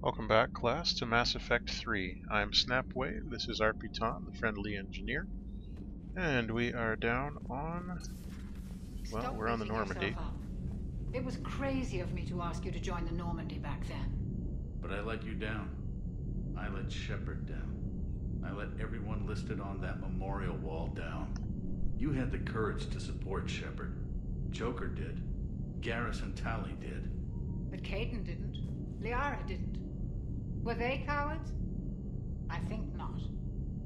Welcome back, class, to Mass Effect 3. I'm Snapwave, this is Arputon, the friendly engineer, and we are down on... well, we're on the Normandy. It was crazy of me to ask you to join the Normandy back then. But I let you down. I let Shepard down. I let everyone listed on that memorial wall down. You had the courage to support Shepard. Joker did. Garrus and Tali did. But Caden didn't. Liara didn't. Were they cowards? I think not.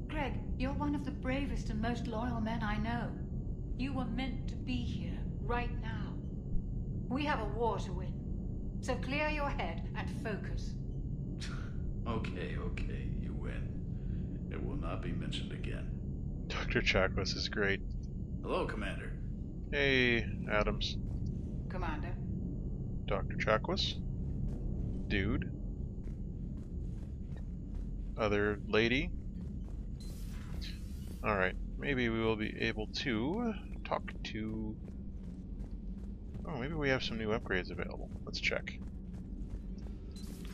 Greg, you're one of the bravest and most loyal men I know. You were meant to be here, right now. We have a war to win. So clear your head and focus. Okay, you win. It will not be mentioned again. Dr. Chakwas is great. Hello, Commander. Hey, Adams. Commander. Dr. Chakwas. Dude. Other lady. Alright, maybe we will be able to talk to... oh, maybe we have some new upgrades available. Let's check.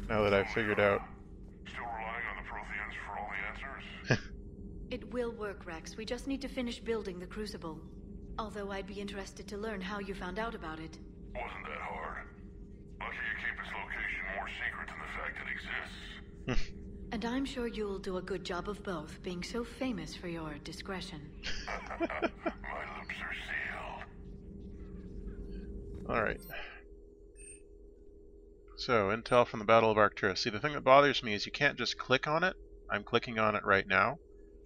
Now that I've figured out... Still relying on the Protheans for all the answers? It will work, Rex. We just need to finish building the Crucible. Although I'd be interested to learn how you found out about it. Wasn't that hard. Lucky you keep its location more secret than the fact it exists. And I'm sure you'll do a good job of both, being so famous for your discretion. My lips are sealed. Alright. So, intel from the Battle of Arcturus. See, the thing that bothers me is you can't just click on it. I'm clicking on it right now.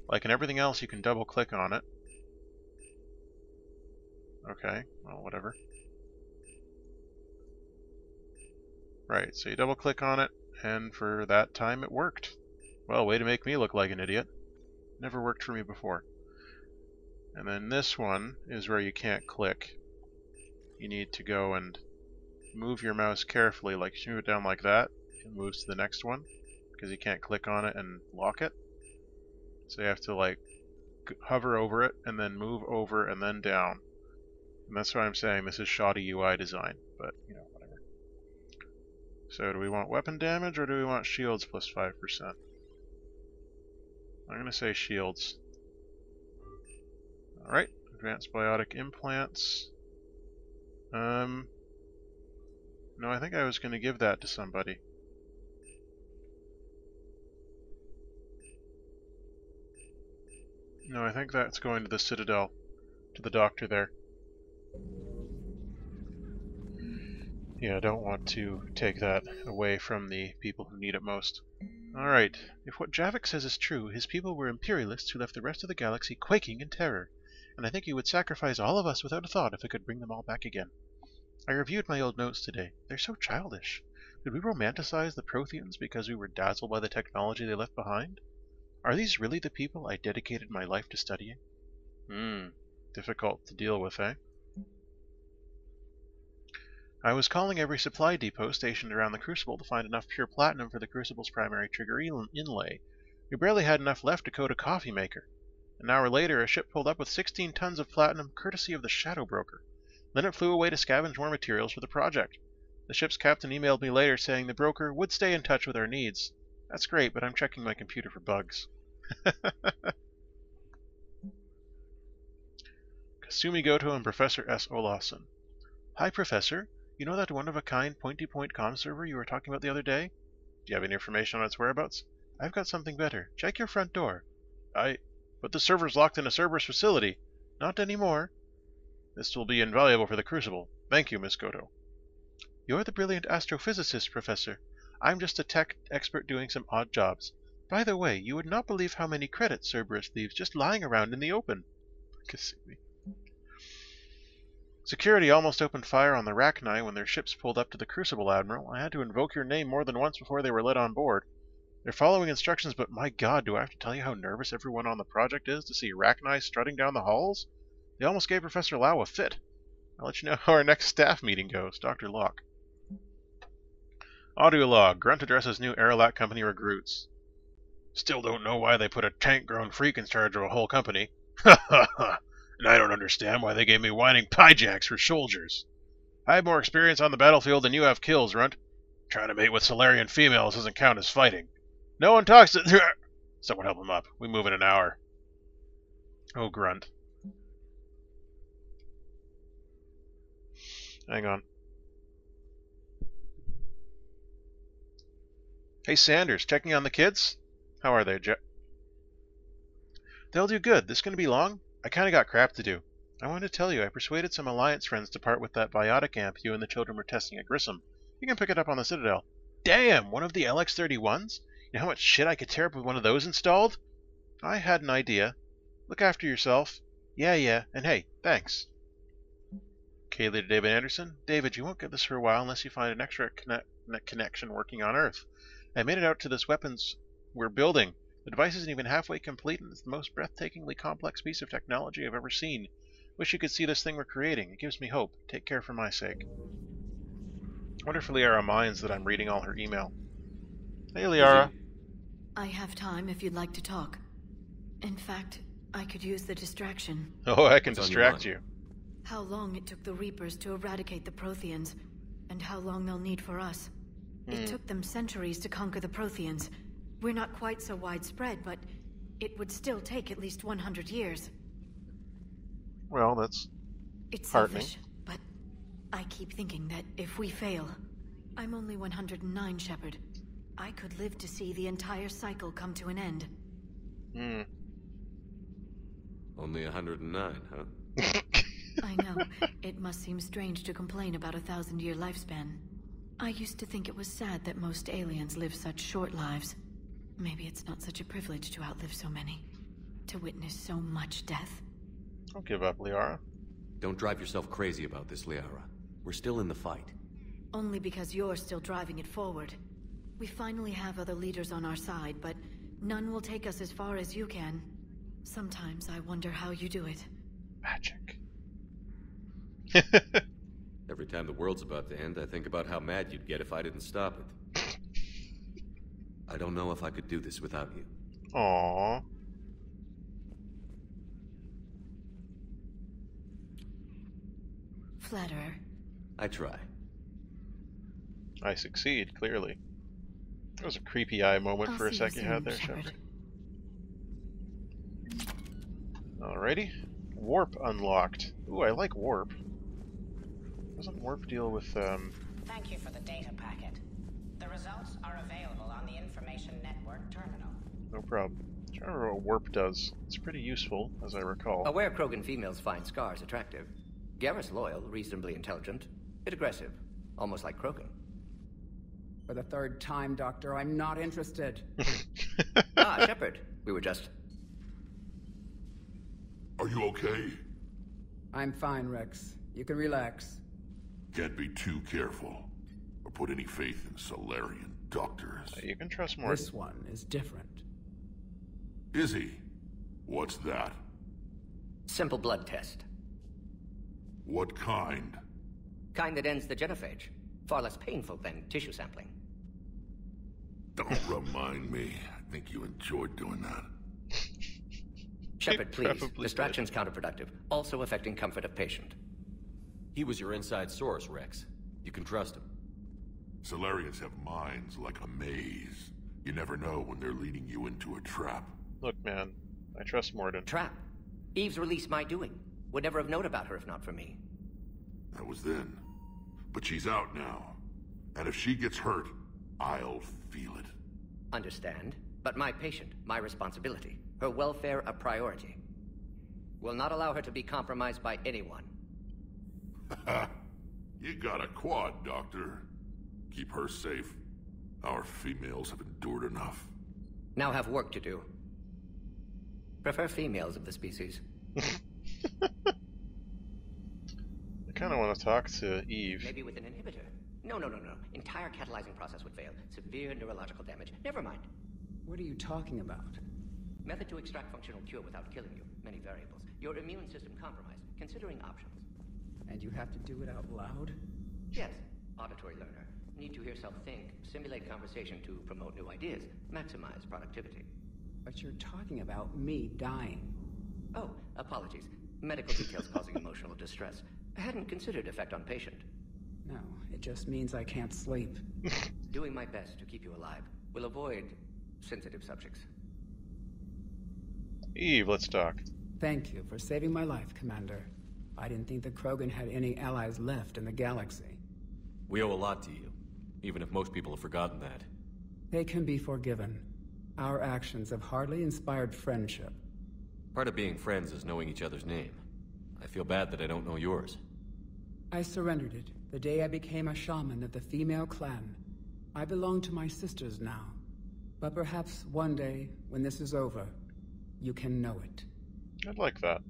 Like in everything else, you can double click on it. Okay, well, whatever. Right, so you double click on it, and for that time it worked. Well, way to make me look like an idiot. Never worked for me before. And then this one is where you can't click. You need to go and move your mouse carefully, like move it down like that, and moves to the next one, because you can't click on it and lock it. So you have to like hover over it, and then move over, and then down. And that's why I'm saying this is shoddy UI design, but, you know, whatever. So do we want weapon damage, or do we want shields plus 5%? I'm going to say shields. Alright, advanced biotic implants. No, I think I was going to give that to somebody. No, I think that's going to the Citadel, to the doctor there. Yeah, I don't want to take that away from the people who need it most. Alright, if what Javik says is true, his people were imperialists who left the rest of the galaxy quaking in terror, and I think he would sacrifice all of us without a thought if it could bring them all back again. I reviewed my old notes today. They're so childish. Did we romanticize the Protheans because we were dazzled by the technology they left behind? Are these really the people I dedicated my life to studying? Difficult to deal with, eh? I was calling every supply depot stationed around the Crucible to find enough pure platinum for the Crucible's primary trigger inlay. We barely had enough left to coat a coffee maker. An hour later, a ship pulled up with 16 tons of platinum, courtesy of the Shadow Broker. Then it flew away to scavenge more materials for the project. The ship's captain emailed me later saying the broker would stay in touch with our needs. That's great, but I'm checking my computer for bugs. Kasumi Goto and Professor S. Olafson. Hi, Professor. You know that one-of-a-kind pointy-point comm server you were talking about the other day? Do you have any information on its whereabouts? I've got something better. Check your front door. But the server's locked in a Cerberus facility. Not anymore. This will be invaluable for the Crucible. Thank you, Miss Goto. You're the brilliant astrophysicist, Professor. I'm just a tech expert doing some odd jobs. By the way, you would not believe how many credits Cerberus leaves just lying around in the open. Kasumi. Security almost opened fire on the Rachni when their ships pulled up to the Crucible, Admiral. I had to invoke your name more than once before they were let on board. They're following instructions, but my god, do I have to tell you how nervous everyone on the project is to see Rachni strutting down the halls? They almost gave Professor Lau a fit. I'll let you know how our next staff meeting goes. Dr. Locke. Audio log. Grunt addresses new Aerolac company recruits. Still don't know why they put a tank-grown freak in charge of a whole company. Ha ha ha! And I don't understand why they gave me whining piejacks for soldiers. I have more experience on the battlefield than you have kills, Runt. Trying to mate with Solarian females doesn't count as fighting. No one talks to... Someone help him up. We move in an hour. Oh, grunt. Hang on. Hey, Sanders, checking on the kids? How are they, They'll do good. This gonna be long? I kinda got crap to do. I wanted to tell you, I persuaded some Alliance friends to part with that biotic amp you and the children were testing at Grissom. You can pick it up on the Citadel. Damn! One of the LX-31s? You know how much shit I could tear up with one of those installed? I had an idea. Look after yourself. Yeah, and hey, thanks. Kaylee to David Anderson. David, you won't get this for a while unless you find an extra connection working on Earth. I made it out to this weapons we're building. The device isn't even halfway complete, and it's the most breathtakingly complex piece of technology I've ever seen. Wish you could see this thing we're creating. It gives me hope. Take care for my sake. Wonder if Liara minds that I'm reading all her email. Hey, Liara. I have time if you'd like to talk. In fact, I could use the distraction. Oh, I can distract you. How long it took the Reapers to eradicate the Protheans, and how long they'll need for us. It took them centuries to conquer the Protheans. We're not quite so widespread, but it would still take at least 100 years. Well, that's It's heartening. selfish, but I keep thinking that if we fail... I'm only 109, Shepard. I could live to see the entire cycle come to an end. Only 109, huh? I know. It must seem strange to complain about a 1,000-year lifespan. I used to think it was sad that most aliens live such short lives. Maybe it's not such a privilege to outlive so many. To witness so much death. Don't give up, Liara. Don't drive yourself crazy about this, Liara. We're still in the fight. Only because you're still driving it forward. We finally have other leaders on our side, but none will take us as far as you can. Sometimes I wonder how you do it. Magic. Every time the world's about to end, I think about how mad you'd get if I didn't stop it. I don't know if I could do this without you. Aww. Flatterer. I try. I succeed, clearly. That was a creepy eye moment I'll for a see sec you soon, had there, Shepard. Alrighty. Warp unlocked. Ooh, I like warp. Doesn't warp deal with, Thank you for the data packet. The results are available on the Information Network terminal. No problem. I'm trying to remember what warp does. It's pretty useful, as I recall. Aware Krogan females find scars attractive. Garrus loyal, reasonably intelligent, bit aggressive, almost like Krogan. For the third time, Doctor, I'm not interested. Shepard. We were just... Are you okay? I'm fine, Rex. You can relax. Can't be too careful, or put any faith in Solarian doctors. You can trust Morton. This one is different. Is he? What's that? Simple blood test. What kind? Kind that ends the genophage. Far less painful than tissue sampling. Don't remind me. I think you enjoyed doing that. Shepard, please. Probably Distraction's counterproductive. Also affecting comfort of patient. He was your inside source, Rex. You can trust him. Solarians have minds like a maze. You never know when they're leading you into a trap. Look, man, I trust Morton. Trap. Eve's release my doing. Would never have known about her if not for me. That was then. But she's out now. And if she gets hurt, I'll feel it. Understand. But my patient, my responsibility. Her welfare a priority. Will not allow her to be compromised by anyone. You got a quad, Doctor. Keep her safe. Our females have endured enough. Now have work to do. Prefer females of the species. I kind of want to talk to Eve. Maybe with an inhibitor. No. Entire catalyzing process would fail. Severe neurological damage. Never mind. What are you talking about? Method to extract functional cure without killing you. Many variables. Your immune system compromised. Considering options. And you have to do it out loud? Yes. Auditory learner. Need to hear self think. Simulate conversation to promote new ideas. Maximize productivity. But you're talking about me dying. Oh, apologies. Medical details causing emotional distress. I hadn't considered effect on patient. No, it just means I can't sleep. Doing my best to keep you alive will avoid sensitive subjects. Eve, let's talk. Thank you for saving my life, Commander. I didn't think the Krogan had any allies left in the galaxy. We owe a lot to you, even if most people have forgotten that. They can be forgiven. Our actions have hardly inspired friendship. Part of being friends is knowing each other's name. I feel bad that I don't know yours. I surrendered it the day I became a shaman of the female clan. I belong to my sisters now. But perhaps one day, when this is over, you can know it. I'd like that.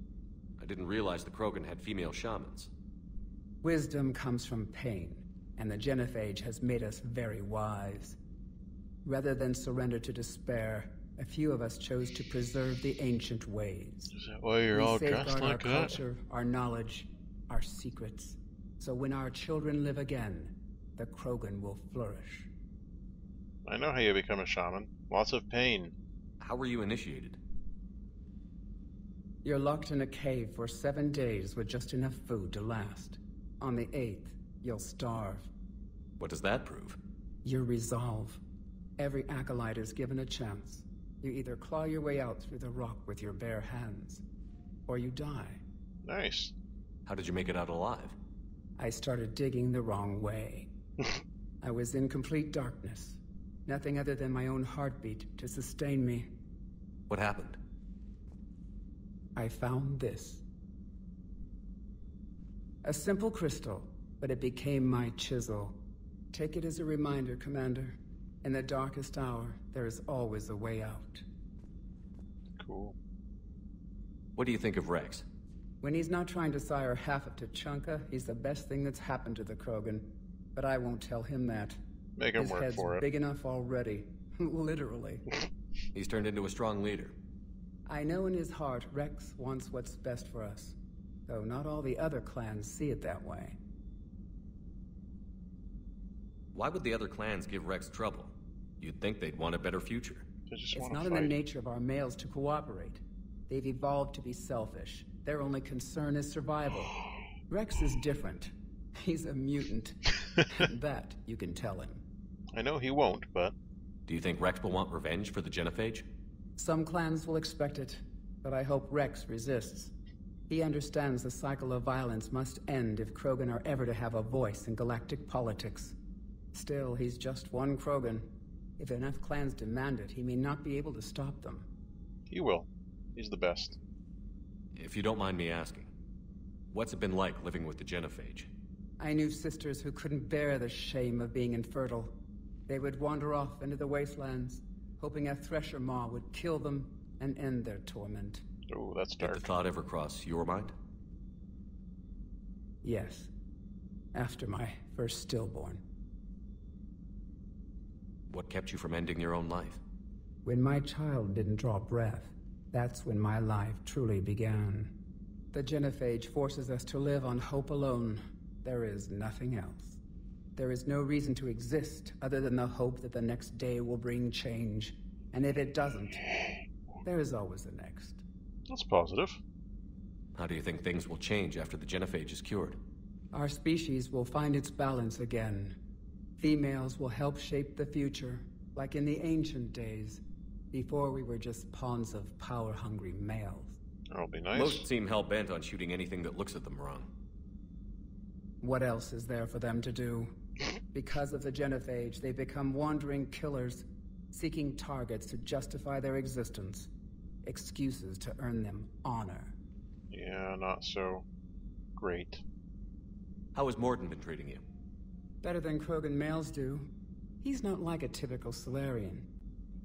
I didn't realize the Krogan had female shamans. Wisdom comes from pain, and the Genophage has made us very wise. Rather than surrender to despair, a few of us chose to preserve the ancient ways. Is that why you're all dressed safeguard like our that? culture, our knowledge, our secrets. So when our children live again, the Krogan will flourish. I know how you become a shaman. Lots of pain. How were you initiated? You're locked in a cave for 7 days with just enough food to last. On the 8th, you'll starve. What does that prove? Your resolve. Every acolyte is given a chance. You either claw your way out through the rock with your bare hands, or you die. Nice. How did you make it out alive? I started digging the wrong way. I was in complete darkness. Nothing other than my own heartbeat to sustain me. What happened? I found this. A simple crystal, but it became my chisel. Take it as a reminder, Commander. In the darkest hour, there is always a way out. Cool. What do you think of Rex? When he's not trying to sire half of Tuchanka, he's the best thing that's happened to the Krogan. But I won't tell him that. Make him His work head's for it. big enough already. Literally. He's turned into a strong leader. I know in his heart Rex wants what's best for us. Though not all the other clans see it that way. Why would the other clans give Rex trouble? You'd think they'd want a better future. They just It's want not to in the fight. nature of our males to cooperate. They've evolved to be selfish. Their only concern is survival. Rex is different. He's a mutant. That you can tell him. I know he won't, but Do you think Rex will want revenge for the Genophage? Some clans will expect it, but I hope Rex resists. He understands the cycle of violence must end if Krogan are ever to have a voice in galactic politics. Still, he's just one Krogan. If enough clans demand it, he may not be able to stop them. he will. He's the best. If you don't mind me asking, what's it been like living with the Genophage? I knew sisters who couldn't bear the shame of being infertile. They would wander off into the wastelands, hoping a thresher maw would kill them and end their torment. Oh, that's Did dark. the thought ever cross your mind? Yes. After my first stillborn. What kept you from ending your own life? When my child didn't draw breath, that's when my life truly began. The Genophage forces us to live on hope alone. There is nothing else. There is no reason to exist other than the hope that the next day will bring change. And if it doesn't, there is always the next. That's positive. How do you think things will change after the Genophage is cured? Our species will find its balance again. Females will help shape the future, like in the ancient days, before we were just pawns of power-hungry males. That'll be nice. Most seem hell-bent on shooting anything that looks at them wrong. What else is there for them to do? Because of the Genophage, they become wandering killers, seeking targets to justify their existence. Excuses to earn them honor. Yeah, not so great. How has Morden been treating you? Better than Krogan males do. He's not like a typical Solarian.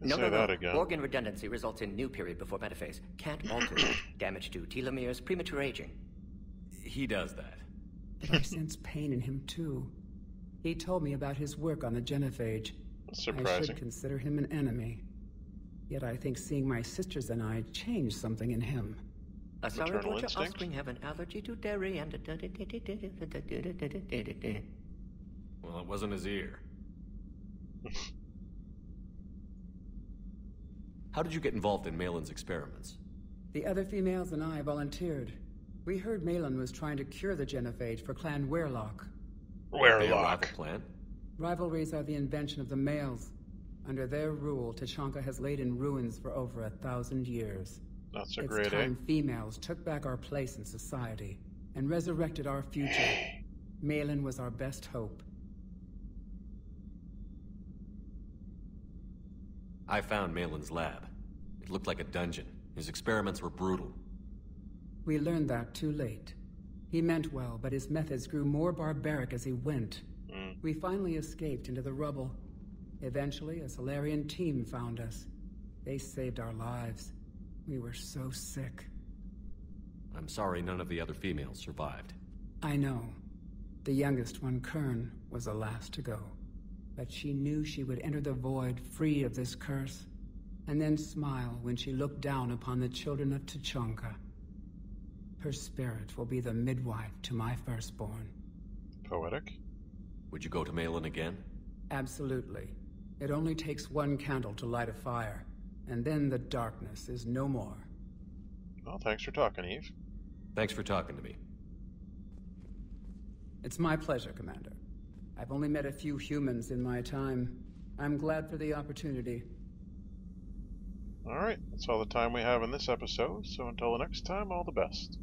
Say that again. Organ redundancy results in new period before metaphase. Can't alter it. Damage to telomeres, premature aging. He does that. But I sense pain in him too. He told me about his work on the Genophage. That's I surprising. should consider him an enemy. Yet I think seeing my sisters and I changed something in him. A Maternal Saratoga instinct? offspring have an allergy to dairy and Well, it wasn't his ear. How did you get involved in Malin's experiments? The other females and I volunteered. We heard Malin was trying to cure the Genophage for Clan Weirlock. They a rival Weirlock. clan? Rivalries are the invention of the males. Under their rule, Tachanka has laid in ruins for over 1,000 years. Not so It's great, eh? time females took back our place in society and resurrected our future. Malin was our best hope. I found Malin's lab. It looked like a dungeon. His experiments were brutal. We learned that too late. He meant well, but his methods grew more barbaric as he went. We finally escaped into the rubble. Eventually, a Solarian team found us. They saved our lives. We were so sick. I'm sorry none of the other females survived. I know. The youngest one, Kern, was the last to go. But she knew she would enter the void free of this curse, and then smile when she looked down upon the children of Tachanka. Her spirit will be the midwife to my firstborn. Poetic. Would you go to Malin again? Absolutely. It only takes one candle to light a fire, and then the darkness is no more. Well, thanks for talking, Eve. Thanks for talking to me. It's my pleasure, Commander. I've only met a few humans in my time. I'm glad for the opportunity. Alright, that's all the time we have in this episode, so until the next time, all the best.